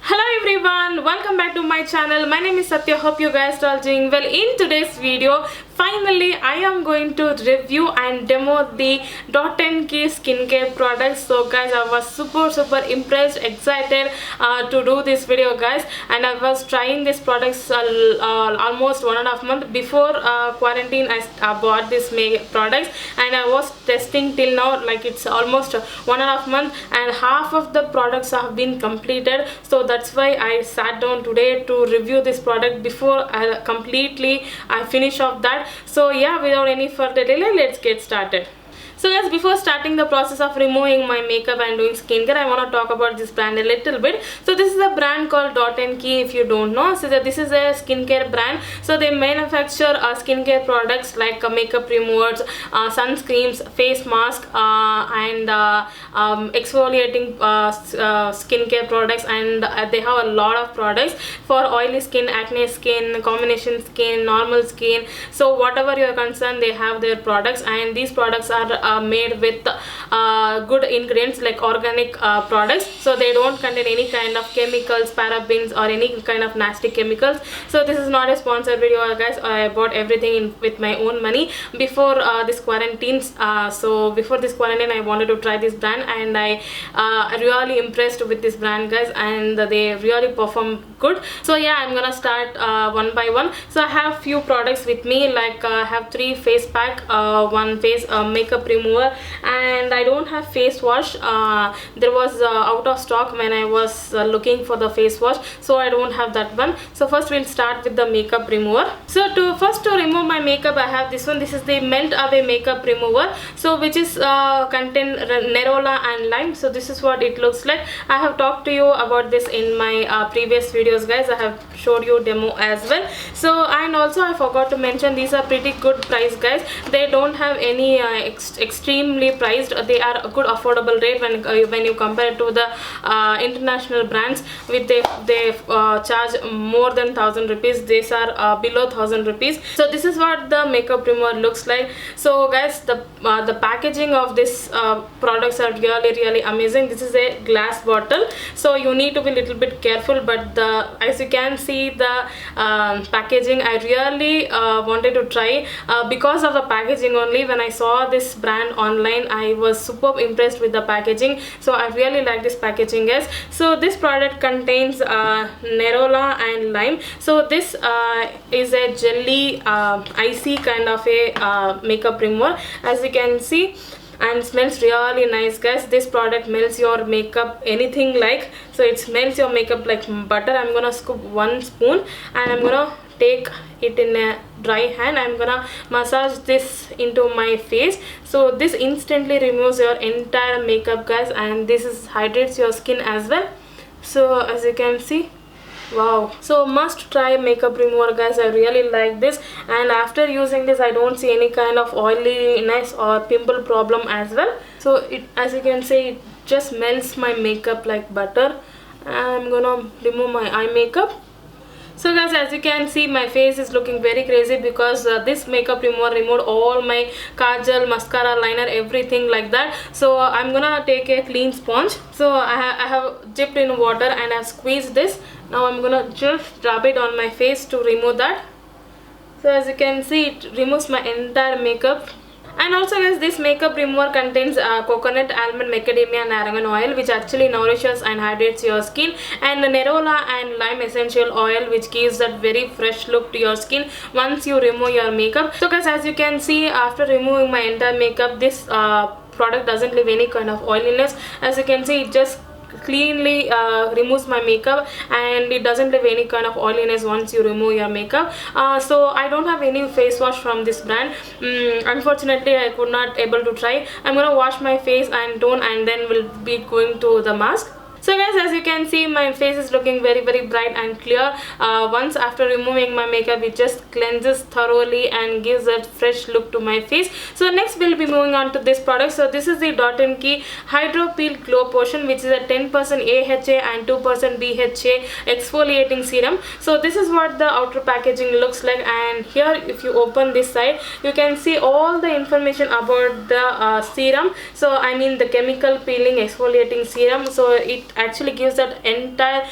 Hello everyone, welcome back to my channel. My name is Satya. Hope you guys are all doing well. In today's video, finally I am going to review and demo the Dot & Key skincare products. So guys, I was super impressed, excited to do this video guys, and I was trying these products almost 1.5 months before quarantine. I bought these products and I was testing till now, like it's almost 1.5 months and half of the products have been completed. So that's why I sat down today to review this product before I finish off that. So yeah, without any further delay, let's get started. So guys, before starting the process of removing my makeup and doing skincare, I want to talk about this brand a little bit. So this is a brand called Dot & Key, if you don't know. So this is a skincare brand. So they manufacture skincare products like makeup removers, sunscreens, face mask, and exfoliating skincare products, and they have a lot of products for oily skin, acne skin, combination skin, normal skin. So whatever you're concerned, they have their products, and these products are made with good ingredients like organic products. So they don't contain any kind of chemicals, parabens, or any kind of nasty chemicals. So this is not a sponsored video guys. I bought everything with my own money before this quarantine. So before this quarantine, I wanted to try this brand, and I really impressed with this brand guys, and they really perform good. So yeah, I'm gonna start one by one. So I have few products with me, like I have 3 face pack, 1 face makeup remover, and I don't have face wash. There was out of stock when I was looking for the face wash, so I don't have that one. So first we'll start with the makeup remover. So to remove my makeup, I have this one. This is the Melt Away makeup remover, so which is contain Nerola and lime. So this is what it looks like. I have talked to you about this in my previous videos guys. I have showed you demo as well. So, and also I forgot to mention, these are pretty good price guys. They don't have any extremely priced. They are a good affordable rate when you compare to the international brands, with they charge more than 1,000 rupees. These are below 1,000 rupees. So this is what the makeup remover looks like. So guys, the packaging of this products are really amazing. This is a glass bottle, so you need to be a little bit careful, but as you can see the packaging, I really wanted to try because of the packaging only. When I saw this brand online, I was super impressed with the packaging. So I really like this packaging guys. So this product contains Nerola and lime. So this is a jelly icy kind of a makeup remover, as you can see, and smells really nice guys. This product melts your makeup anything like, so it smells your makeup like butter. I'm gonna scoop 1 spoon and I'm gonna take it in a dry hand. I'm gonna massage this into my face. So this instantly removes your entire makeup guys, and this is hydrates your skin as well. So as you can see, wow, so must try makeup remover guys. I really like this, and after using this I don't see any kind of oiliness or pimple problem as well. So it, as you can see, it just melts my makeup like butter. I'm gonna remove my eye makeup. So guys, as you can see, my face is looking very crazy because this makeup remover removed all my kajal, mascara, liner, everything like that. So I'm gonna take a clean sponge. So I have dipped in water and I have squeezed this. Now I'm gonna just rub it on my face to remove that. So as you can see, it removes my entire makeup. And also guys, this makeup remover contains coconut, almond, macadamia and argan oil, which actually nourishes and hydrates your skin, and Nerola and lime essential oil, which gives that very fresh look to your skin once you remove your makeup. So guys, as you can see, after removing my entire makeup, this product doesn't leave any kind of oiliness. As you can see, it just cleanly removes my makeup, and it doesn't leave any kind of oiliness once you remove your makeup. So I don't have any face wash from this brand. Unfortunately, I could not able to try. I'm gonna wash my face and tone, and then we'll be going to the mask. So guys, as you can see, my face is looking very bright and clear. Once after removing my makeup, it just cleanses thoroughly and gives a fresh look to my face. So next we'll be moving on to this product. So this is the Dot & Key Hydro Peel Glow Potion, which is a 10% AHA and 2% BHA exfoliating serum. So this is what the outer packaging looks like, and here if you open this side, you can see all the information about the serum. So I mean the chemical peeling exfoliating serum. So it actually gives that entire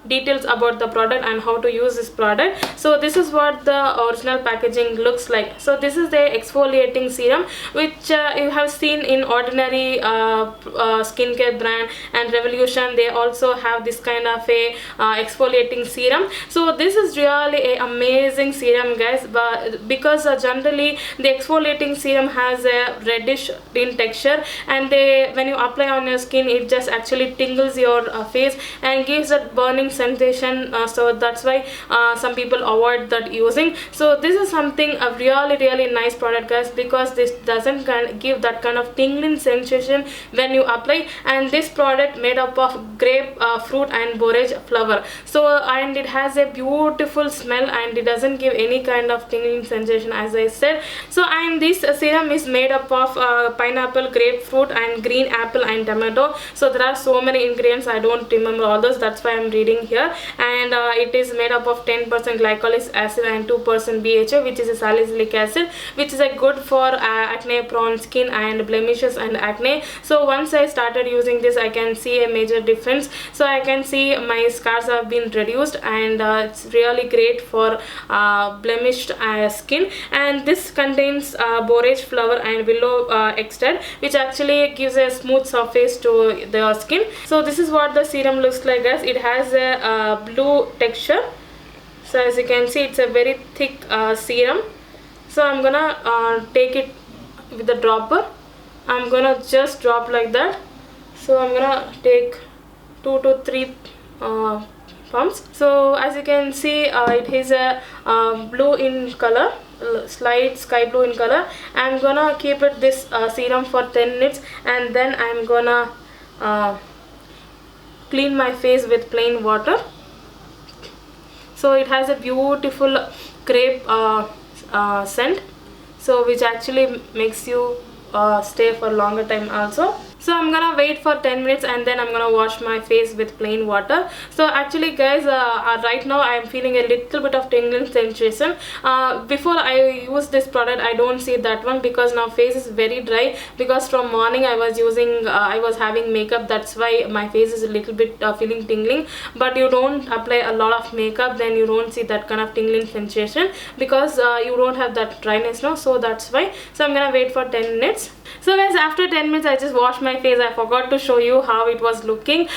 details about the product and how to use this product. So this is what the original packaging looks like. So this is the exfoliating serum, which you have seen in ordinary skincare brand and Revolution. They also have this kind of a exfoliating serum. So this is really a amazing serum, guys, but because generally the exfoliating serum has a reddish in texture, and when you apply on your skin, it just actually tingles your face and gives that burning sensation. So that's why some people avoid that using. So this is something a really nice product, guys, because this doesn't give that kind of tingling sensation when you apply. And this product made up of grape fruit and borage flower. So and it has a beautiful smell, and it doesn't give any kind of tingling sensation, as I said. So and this serum is made up of pineapple, grapefruit, and green apple and tomato. So there are so many ingredients, I don't remember all those, that's why I'm reading here. And it is made up of 10% glycolic acid and 2% BHA, which is a salicylic acid, which is a good for acne prone skin and blemishes and acne. So once I started using this, I can see a major difference. So I can see my scars have been reduced, and it's really great for blemished skin. And this contains borage flower and willow extract, which actually gives a smooth surface to the skin. So this is what the serum looks like, guys. It has a blue texture. So as you can see, it's a very thick serum. So I'm gonna take it with the dropper. I'm gonna just drop like that. So I'm gonna take 2 to 3 pumps. So as you can see, it is a blue in color, slight sky blue in color. I'm gonna keep it this serum for 10 minutes, and then I'm gonna clean my face with plain water. So it has a beautiful grape scent, so which actually makes you stay for longer time also. So I'm gonna wait for 10 minutes, and then I'm gonna wash my face with plain water. So actually, guys, right now I am feeling a little bit of tingling sensation. Before I use this product, I don't see that one, because now face is very dry, because from morning I was using I was having makeup. That's why my face is a little bit feeling tingling. But you don't apply a lot of makeup, then you don't see that kind of tingling sensation, because you don't have that dryness now. So that's why. So I'm gonna wait for 10 minutes. So guys, after 10 minutes I just washed my face. I forgot to show you how it was looking.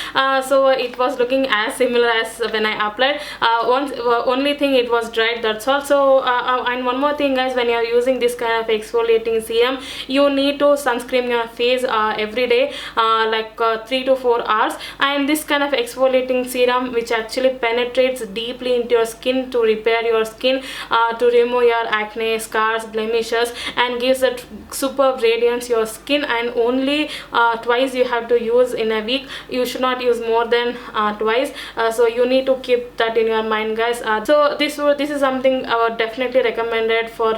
So it was looking as similar as when I applied. Only thing, it was dried, that's all. So and one more thing, guys, when you are using this kind of exfoliating serum, you need to sunscreen your face every day, like 3 to 4 hours. And this kind of exfoliating serum, which actually penetrates deeply into your skin to repair your skin, to remove your acne, scars, blemishes, and gives that superb radiance your skin. And only twice you have to use in a week. You should not use more than twice. So you need to keep that in your mind, guys. So this is something definitely recommended for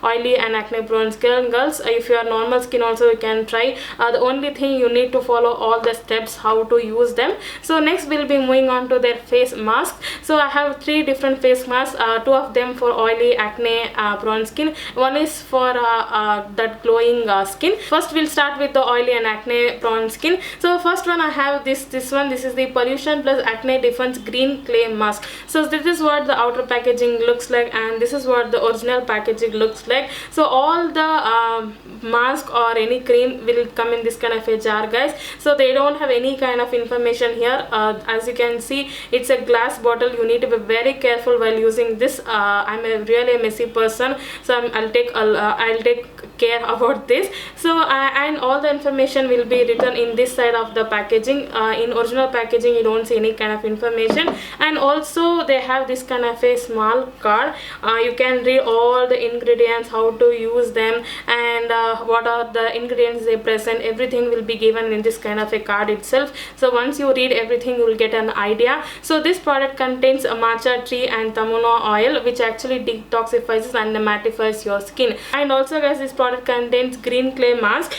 oily and acne prone skin girls. If you are normal skin also, you can try. The only thing, you need to follow all the steps how to use them. So next we'll be moving on to their face mask. So I have 3 different face masks, 2 of them for oily acne prone skin, one is for that glowing skin. First we'll start with the oily and acne prone skin. So first one, I have this one. This is the Pollution Plus Acne Defense Green Clay Mask. So this is what the outer packaging looks like, and this is what the original packaging looks like. So all the mask or any cream will come in this kind of a jar, guys. So they don't have any kind of information here. As you can see, it's a glass bottle. You need to be very careful while using this. I'm really a messy person, so I'll take care about this. So and all the information will be written in this side of the packaging. In original packaging you don't see any kind of information. And also they have this kind of a small card. You can read all the ingredients, how to use them, and what are the ingredients they present. Everything will be given in this kind of a card itself. So once you read everything, you will get an idea. So this product contains a matcha tree and tamuna oil, which actually detoxifies and mattifies your skin. And also, guys, this product contains green clay mask,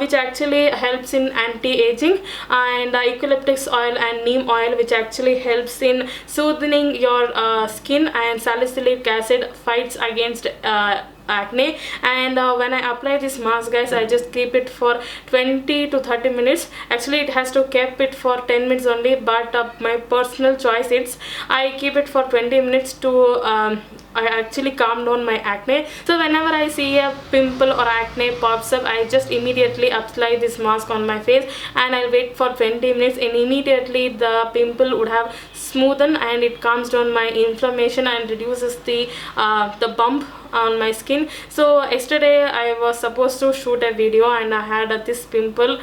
which actually helps in anti-aging, and eucalyptus oil and neem oil, which actually helps in soothing your skin, and salicylic acid fights against acne. And when I apply this mask, guys, I just keep it for 20 to 30 minutes. Actually it has to keep it for 10 minutes only, but my personal choice, it's I keep it for 20 minutes to I actually calm down my acne. So whenever I see a pimple or acne pops up, I just immediately apply this mask on my face and I'll wait for 20 minutes, and immediately the pimple would have smoothened and it calms down my inflammation and reduces the bump on my skin. So yesterday I was supposed to shoot a video and I had this pimple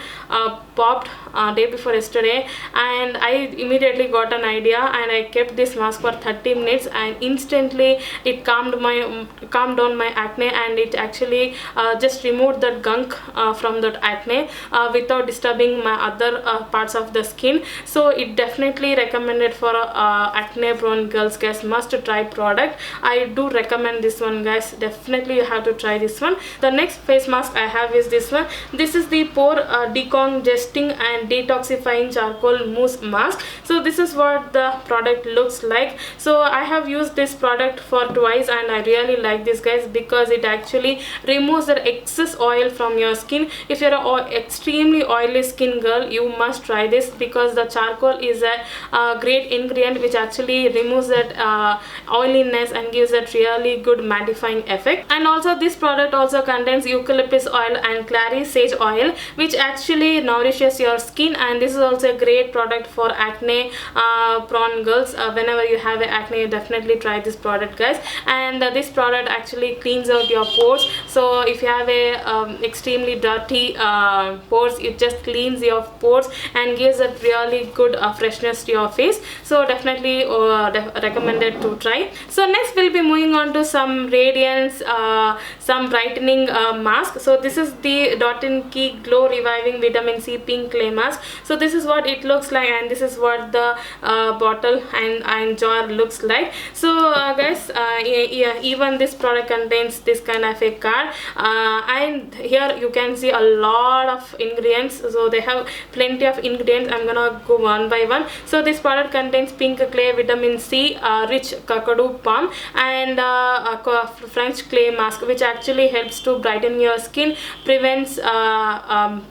popped day before yesterday, and I immediately got an idea and I kept this mask for 30 minutes and instantly it calmed down my acne, and it actually just removed that gunk from that acne without disturbing my other parts of the skin. So it definitely recommended for acne prone girls, guys. Must try product. I do recommend this one, guys. Definitely you have to try this one. The next face mask I have is this one. This is the pore decongesting and detoxifying charcoal mousse mask. So this is what the product looks like. So I have used this product for twice and I really like this, guys, because it actually removes the excess oil from your skin. If you're an extremely oily skin girl, you must try this, because the charcoal is a great ingredient which actually removes that oiliness and gives that really good mattifying effect. And also this product also contains eucalyptus oil and clary sage oil, which actually nourishes your skin, and this is also a great product for acne prone girls. Whenever you have acne, you definitely try this product, guys. And this product actually cleans out your pores. So if you have a extremely dirty pores, it just cleans your pores and gives a really good freshness to your face. So definitely recommended to try. So next we'll be moving on to some radiance, some brightening mask. So this is the Dot & Key Glow Reviving Vitamin C Pink Clay Mask. So this is what it looks like, and this is what the bottle and jar looks like. So guys, yeah, even this product contains this kind of a card, and here you can see a lot of ingredients. So they have plenty of ingredients. I'm gonna go one by one. So this product contains pink clay, vitamin C, rich kakadu palm, and French clay mask, which actually helps to brighten your skin, prevents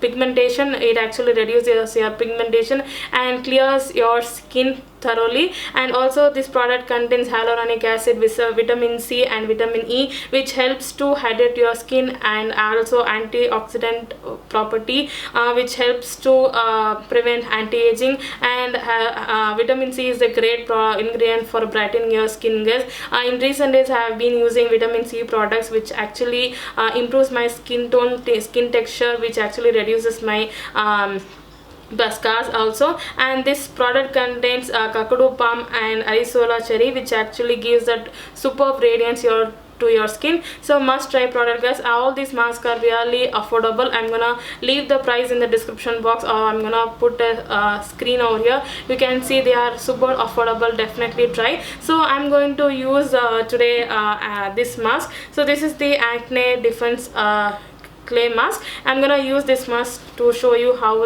pigmentation. It actually reduces your pigmentation and clears your skin thoroughly. And also this product contains hyaluronic acid with vitamin C and vitamin E, which helps to hydrate your skin, and also antioxidant property, which helps to prevent anti-aging. And vitamin C is a great ingredient for brightening your skin, guys. In recent days I have been using vitamin C products, which actually improves my skin tone, skin texture, which actually reduces my the scars also. And this product contains kakadu palm and arisola cherry, which actually gives that superb radiance to your skin. So must try product, guys. All these masks are really affordable. I'm gonna leave the price in the description box, or I'm gonna put a screen over here. You can see they are super affordable. Definitely try. So I'm going to use today this mask. So this is the Acne Defense clay mask. I'm gonna use this mask to show you how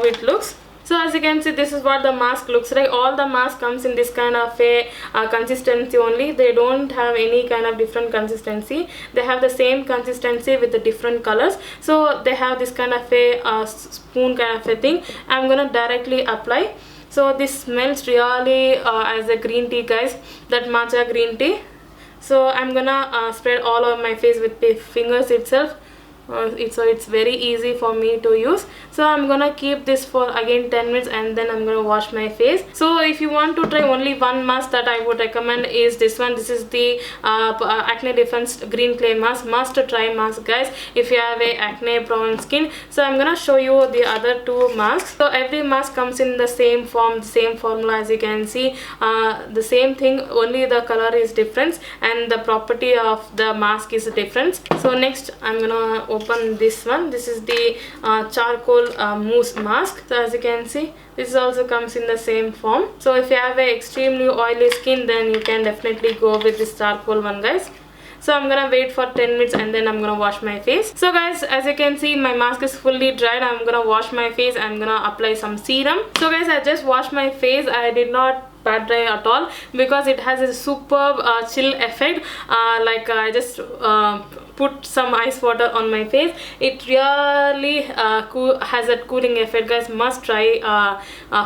it looks. So as you can see, this is what the mask looks like. All the mask comes in this kind of a consistency only. They don't have any kind of different consistency. They have the same consistency with the different colors. So they have this kind of a spoon kind of a thing. I'm gonna directly apply. So this smells really as a green tea, guys, that matcha green tea. So I'm gonna spread all over my face with the fingers itself. So it's very easy for me to use. So I'm gonna keep this for again 10 minutes and then I'm gonna wash my face. So if you want to try only one mask that I would recommend is this one. This is the Acne Defense Green Clay Mask. Must try mask, guys, if you have a acne prone skin. So I'm gonna show you the other two masks. So every mask comes in the same form, the same formula, as you can see, the same thing, only the color is different and the property of the mask is different. So next I'm gonna open this one. This is the charcoal mousse mask. So as you can see, this also comes in the same form. So if you have a extremely oily skin, then you can definitely go with this charcoal one, guys. So I'm gonna wait for 10 minutes and then I'm gonna wash my face. So guys, as you can see, my mask is fully dried. I'm gonna wash my face. I'm gonna apply some serum. So guys, I just washed my face. I did not pat dry at all, because it has a superb chill effect. Like I just put some ice water on my face. It really has a cooling effect, guys. Must try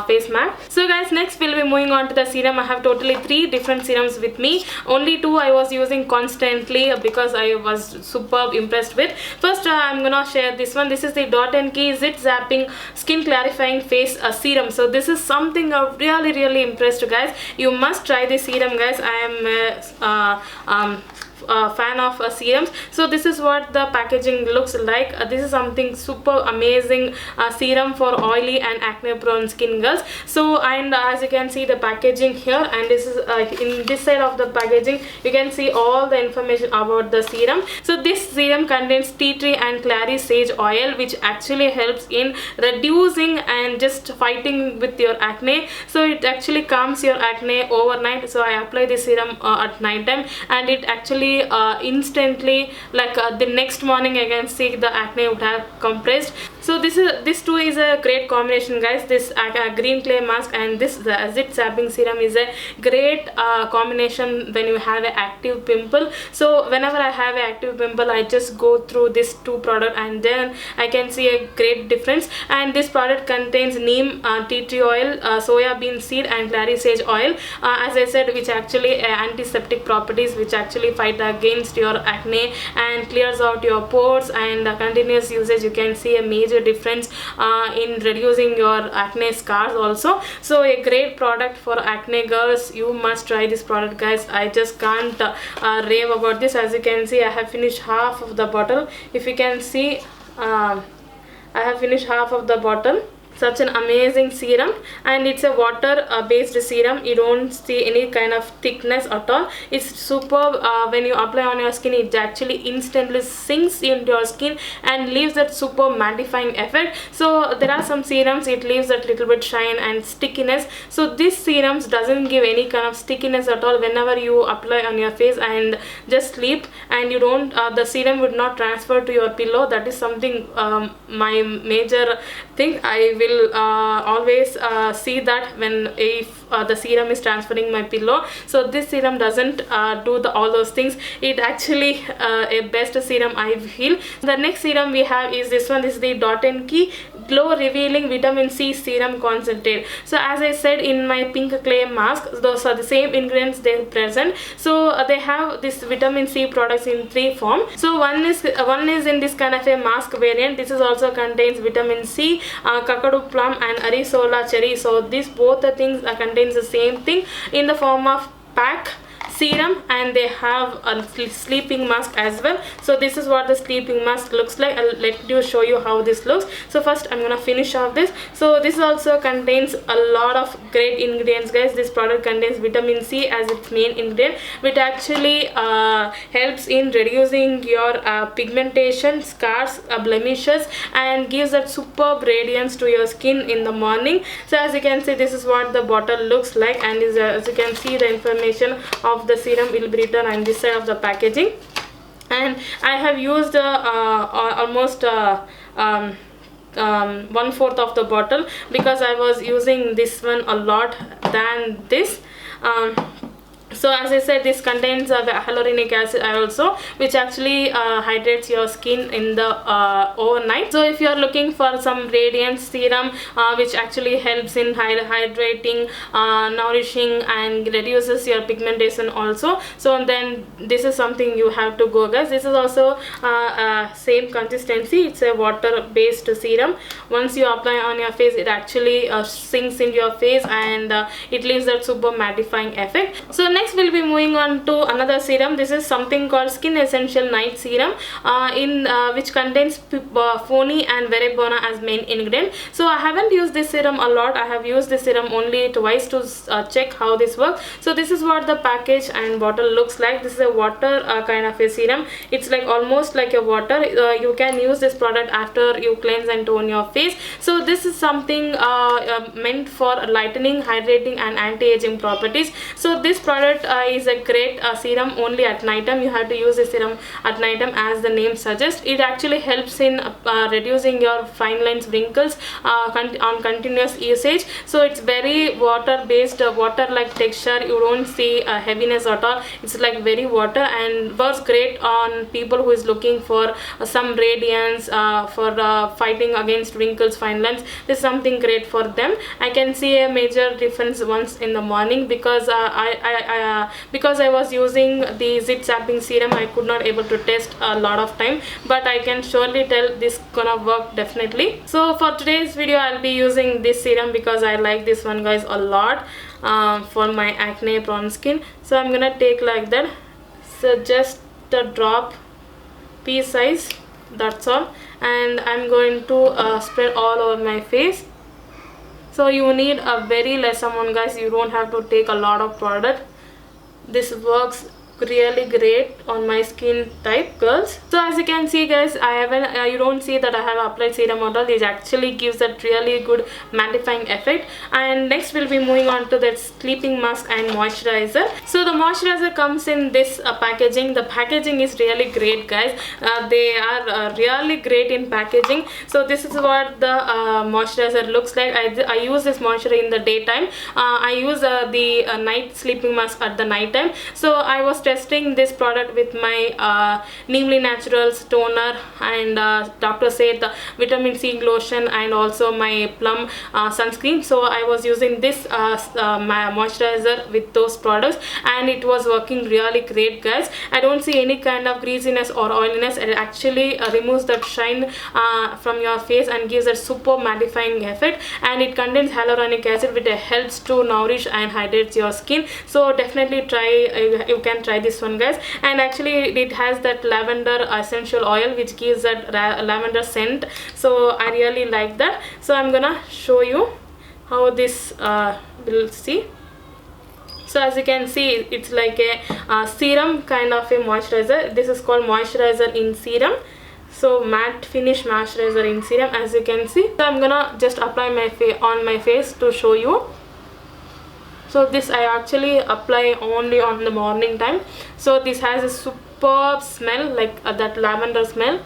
face mask. So guys, next we'll be moving on to the serum. I have totally 3 different serums with me. Only 2 I was using constantly because I was superb impressed with. First I'm gonna share this one. This is the Dot & Key Zit Zapping Skin Clarifying Face Serum. So this is something I'm really impressed, guys. You must try this serum, guys. I am fan of serums. So this is what the packaging looks like. This is something super amazing serum for oily and acne prone skin girls. So, and as you can see the packaging here, and this is in this side of the packaging you can see all the information about the serum. So this serum contains tea tree and clary sage oil, which actually helps in reducing and just fighting with your acne. So it actually calms your acne overnight. So I apply this serum at night time, and it actually instantly, like the next morning, I can see the acne would have compressed. So this too is a great combination, guys. This green clay mask and this Zit Zapping serum is a great combination when you have an active pimple. So whenever I have an active pimple, I just go through this 2 product and then I can see a great difference. And this product contains neem, tea tree oil, soya bean seed and clary sage oil, as I said, which actually antiseptic properties, which actually fight against your acne and clears out your pores. And continuous usage, you can see a major difference in reducing your acne scars also. So a great product for acne girls. You must try this product, guys. I just can't rave about this. As you can see, I have finished half of the bottle. If you can see, I have finished half of the bottle. Such an amazing serum, and it's a water based serum. You don't see any kind of thickness at all. It's superb. When you apply on your skin, it actually instantly sinks into your skin and leaves that super mattifying effect. So there are some serums, it leaves that little bit shine and stickiness. So this serums doesn't give any kind of stickiness at all. Whenever you apply on your face and just sleep, and you don't the serum would not transfer to your pillow. That is something my major thing. I will always see that when if the serum is transferring my pillow. So this serum doesn't do all those things. It actually a best serum, I feel. The next serum we have is this one. This is the Dot & Key Glow Revealing Vitamin C Serum Concentrate. So as I said in my pink clay mask, those are the same ingredients they present. So they have this vitamin C products in 3 forms. So one is in this kind of a mask variant. This is also contains vitamin C, kakadu plum and arisola cherry. So these both the things contains the same thing in the form of pack serum, and they have a sleeping mask as well. So this is what the sleeping mask looks like. I'll let you show you how this looks. So first I'm gonna finish off this. So this also contains a lot of great ingredients, guys. This product contains vitamin C as its main ingredient, which actually helps in reducing your pigmentation, scars, blemishes, and gives that superb radiance to your skin in the morning. So as you can see, this is what the bottle looks like, and as you can see, the information of the serum will be written on this side of the packaging. And I have used almost 1/4 of the bottle, because I was using this one a lot than this. So as I said, this contains hyaluronic acid also, which actually hydrates your skin in the overnight. So if you are looking for some radiance serum which actually helps in hydrating, nourishing, and reduces your pigmentation also, so then this is something you have to go, guys. This is also same consistency. It's a water based serum. Once you apply on your face, it actually sinks into your face, and it leaves that super mattifying effect. So next we'll be moving on to another serum. This is something called Skin Essential Night Serum, which contains Phony and Verebona as main ingredient. So I haven't used this serum a lot. I have used this serum only twice to check how this works. So this is what the package and bottle looks like. This is a water kind of a serum. It's like almost like a water. You can use this product after you cleanse and tone your face. So this is something meant for lightening, hydrating, and anti-aging properties. So this product product is a great serum only at night time. You have to use this serum at night time as the name suggests. It actually helps in reducing your fine lines, wrinkles on continuous usage. So it's very water based, water like texture. You don't see heaviness at all. It's like very water, and works great on people who is looking for some radiance, for fighting against wrinkles, fine lines. This is something great for them. I can see a major difference once in the morning, because because I was using the zit zapping serum. I could not able to test a lot of time, but I can surely tell this gonna work definitely. So for today's video I'll be using this serum because I like this one, guys, a lot, for my acne prone skin. So I'm gonna take like that, so just a drop, pea size, that's all, and I'm going to spread all over my face. So you need a very less amount, guys. You don't have to take a lot of product. This works really great on my skin type, girls. So as you can see, guys, I haven't you don't see that I have applied serum at all. It actually gives that really good mattifying effect. And next we'll be moving on to that sleeping mask and moisturizer. So the moisturizer comes in this packaging. The packaging is really great, guys. They are really great in packaging. So this is what the moisturizer looks like. I use this moisturizer in the daytime. I use the night sleeping mask at the night time. So I was testing this product with my Neemly Naturals toner and Dr. Seth vitamin C lotion, and also my Plum sunscreen. So I was using this moisturizer with those products, and it was working really great, guys. I don't see any kind of greasiness or oiliness. It actually removes that shine from your face and gives a super mattifying effect, and it contains hyaluronic acid, which helps to nourish and hydrates your skin. So definitely try, you can try this one, guys. And actually it has that lavender essential oil, which gives that lavender scent. So I really like that. So I'm gonna show you how this will see. So as you can see, it's like a serum kind of a moisturizer. This is called moisturizer in serum. So matte finish moisturizer in serum, as you can see. So I'm gonna just apply my on my face to show you. So this I actually apply only on the morning time. So this has a superb smell, like that lavender smell.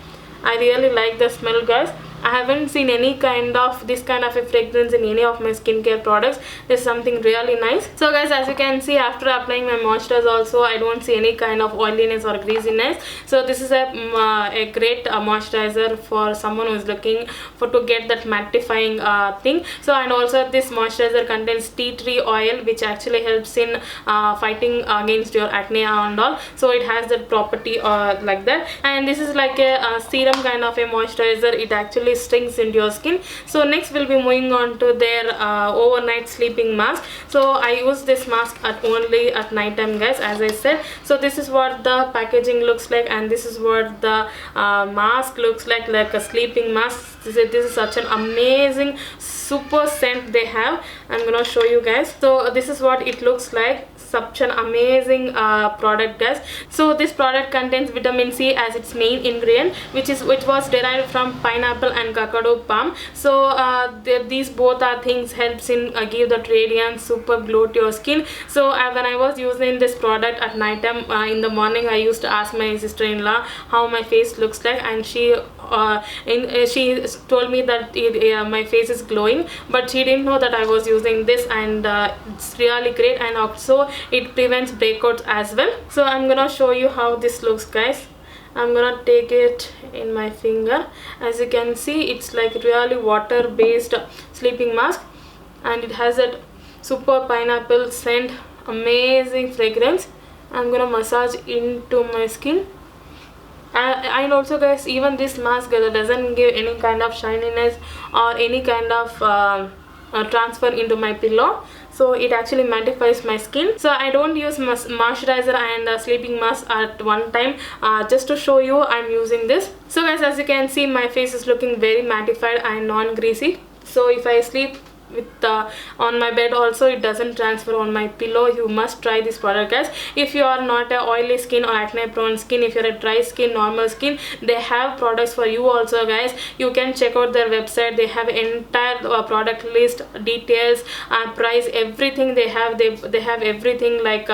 I really like the smell, guys. I haven't seen any kind of this kind of a fragrance in any of my skincare products. There's something really nice. So guys, as you can see, after applying my moisturizer also, I don't see any kind of oiliness or greasiness. So this is a great moisturizer for someone who is looking for to get that mattifying thing. So, and also this moisturizer contains tea tree oil, which actually helps in fighting against your acne and all. So it has that property like that. And this is like a serum kind of a moisturizer. It actually stings into your skin. So next we'll be moving on to their overnight sleeping mask. So I use this mask only at night time, guys, as I said. So this is what the packaging looks like, and this is what the mask looks like a sleeping mask. This is such an amazing super scent they have. I'm gonna show you, guys. So this is what it looks like. Such an amazing product, guys. So this product contains vitamin C as its main ingredient, which was derived from pineapple and cacao palm. So these both are things helps in give that radiance, super glow to your skin. So when I was using this product at night time, in the morning I used to ask my sister-in-law how my face looks like, and she told me that my face is glowing, but she didn't know that I was using this, and it's really great, and also it prevents breakouts as well. So I'm gonna show you how this looks, guys. I'm gonna take it in my finger. As you can see, it's like really water based sleeping mask, and it has that super pineapple scent, amazing fragrance. I'm gonna massage into my skin. And also, guys, even this mask doesn't give any kind of shininess or any kind of transfer into my pillow. So it actually mattifies my skin. So I don't use moisturizer and sleeping mask at one time. Just to show you, I'm using this. So guys, as you can see, my face is looking very mattified and non-greasy. So if I sleep with on my bed also. It doesn't transfer on my pillow. You must try this product, guys. If you are not a oily skin or acne prone skin, if you're a dry skin, normal skin, they have products for you also, guys. You can check out their website. They have entire product list, details, price, everything. They have everything, like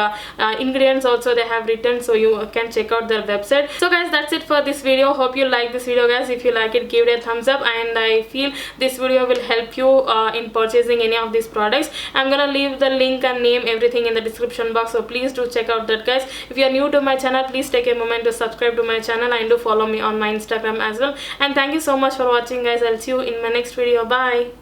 ingredients also they have written, so you can check out their website. So guys, that's it for this video. Hope you like this video, guys. If you like it, give it a thumbs up, and I feel this video will help you in purchasing any of these products. I'm gonna leave the link and name, everything in the description box, so please do check out that, guys. If you are new to my channel, please take a moment to subscribe to my channel and do follow me on my Instagram as well. And thank you so much for watching, guys. I'll see you in my next video. Bye.